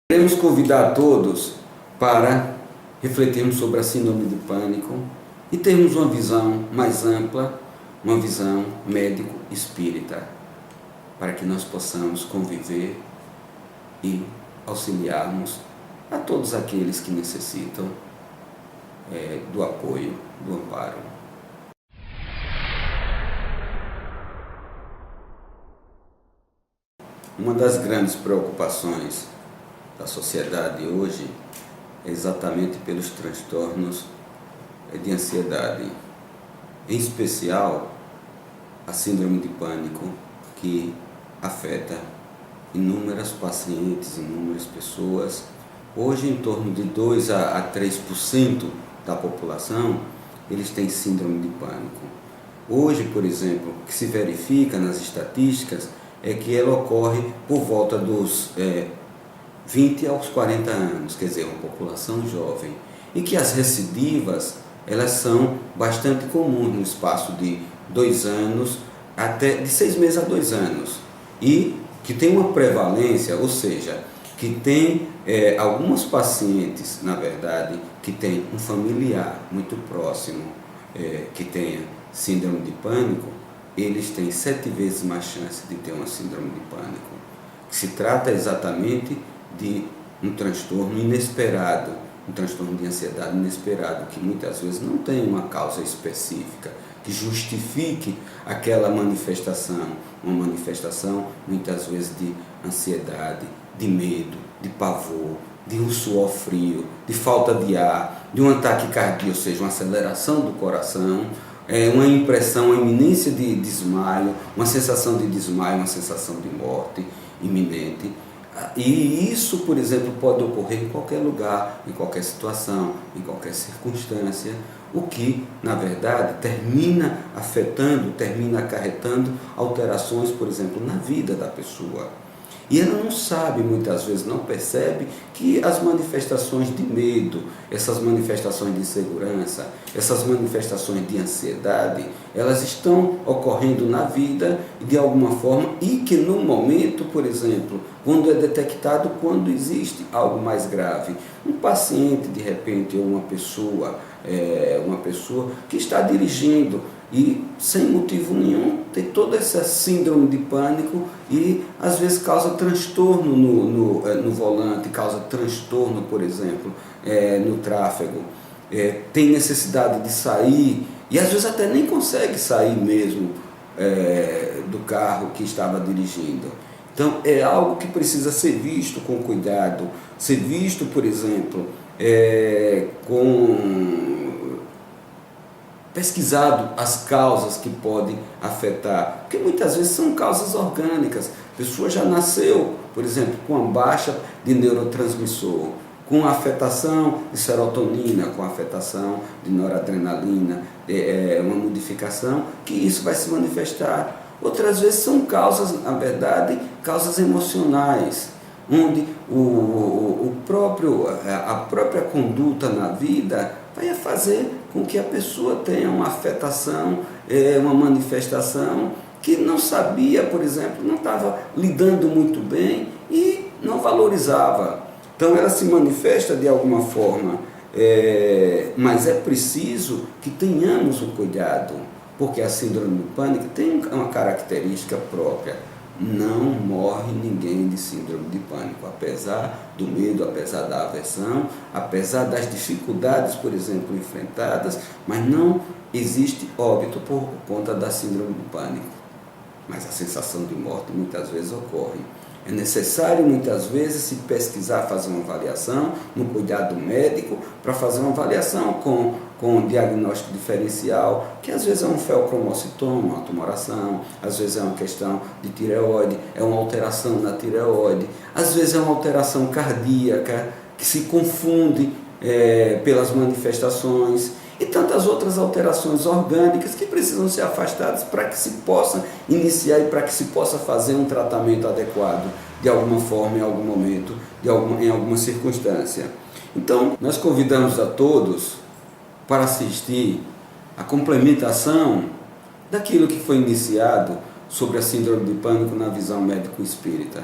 Queremos convidar a todos para refletirmos sobre a síndrome de pânico e termos uma visão mais ampla, uma visão médico-espírita, para que nós possamos conviver e auxiliarmos a todos aqueles que necessitam do apoio, do amparo. Uma das grandes preocupações da sociedade hoje é exatamente pelos transtornos de ansiedade, em especial a síndrome de pânico, que afeta inúmeras pacientes, inúmeras pessoas. Hoje, em torno de 2 a 3% da população, eles têm síndrome de pânico. Hoje, por exemplo, o que se verifica nas estatísticas é que ela ocorre por volta dos 20 aos 40 anos, quer dizer, uma população jovem, e que as recidivas elas são bastante comuns no espaço de 2 anos, até de 6 meses a 2 anos, e que tem uma prevalência, ou seja, que tem algumas pacientes, na verdade, que tem um familiar muito próximo que tenha síndrome de pânico, eles têm 7 vezes mais chance de ter uma síndrome de pânico, que se trata exatamente de um transtorno inesperado, um transtorno de ansiedade inesperado, que muitas vezes não tem uma causa específica que justifique aquela manifestação, uma manifestação muitas vezes de ansiedade, de medo, de pavor, de um suor frio, de falta de ar, de um ataque cardíaco, ou seja, uma aceleração do coração, uma impressão, uma iminência de desmaio, uma sensação de desmaio, uma sensação de morte iminente. E isso, por exemplo, pode ocorrer em qualquer lugar, em qualquer situação, em qualquer circunstância, o que, na verdade, termina afetando, termina acarretando alterações, por exemplo, na vida da pessoa. E ela não sabe, muitas vezes não percebe, que as manifestações de medo, essas manifestações de insegurança, essas manifestações de ansiedade, elas estão ocorrendo na vida de alguma forma e que no momento, por exemplo, quando é detectado, quando existe algo mais grave, um paciente de repente ou uma pessoa que está dirigindo e sem motivo nenhum tem toda essa síndrome de pânico e às vezes causa transtorno no volante, causa transtorno, por exemplo, no tráfego, tem necessidade de sair e às vezes até nem consegue sair mesmo do carro que estava dirigindo. Então é algo que precisa ser visto com cuidado, ser visto, por exemplo, pesquisado as causas que podem afetar, porque muitas vezes são causas orgânicas. A pessoa já nasceu, por exemplo, com uma baixa de neurotransmissor, com afetação de serotonina, com afetação de noradrenalina, uma modificação, que isso vai se manifestar. Outras vezes são causas, na verdade, causas emocionais, onde a própria conduta na vida vai fazer com que a pessoa tenha uma afetação, uma manifestação que não sabia, por exemplo, não estava lidando muito bem e não valorizava. Então ela se manifesta de alguma forma, mas é preciso que tenhamos um cuidado, porque a síndrome do pânico tem uma característica própria. Não morre ninguém de síndrome de pânico, apesar do medo, apesar da aversão, apesar das dificuldades, por exemplo, enfrentadas, mas não existe óbito por conta da síndrome do pânico. Mas a sensação de morte muitas vezes ocorre. É necessário muitas vezes se pesquisar, fazer uma avaliação no cuidado médico, para fazer uma avaliação com um diagnóstico diferencial, que às vezes é um feocromocitoma, uma tumoração, às vezes é uma questão de tireoide, é uma alteração na tireoide, às vezes é uma alteração cardíaca, que se confunde pelas manifestações, e tantas outras alterações orgânicas que precisam ser afastadas para que se possa iniciar e para que se possa fazer um tratamento adequado de alguma forma, em algum momento, em alguma circunstância. Então, nós convidamos a todos para assistir a complementação daquilo que foi iniciado sobre a síndrome de pânico na visão médico-espírita.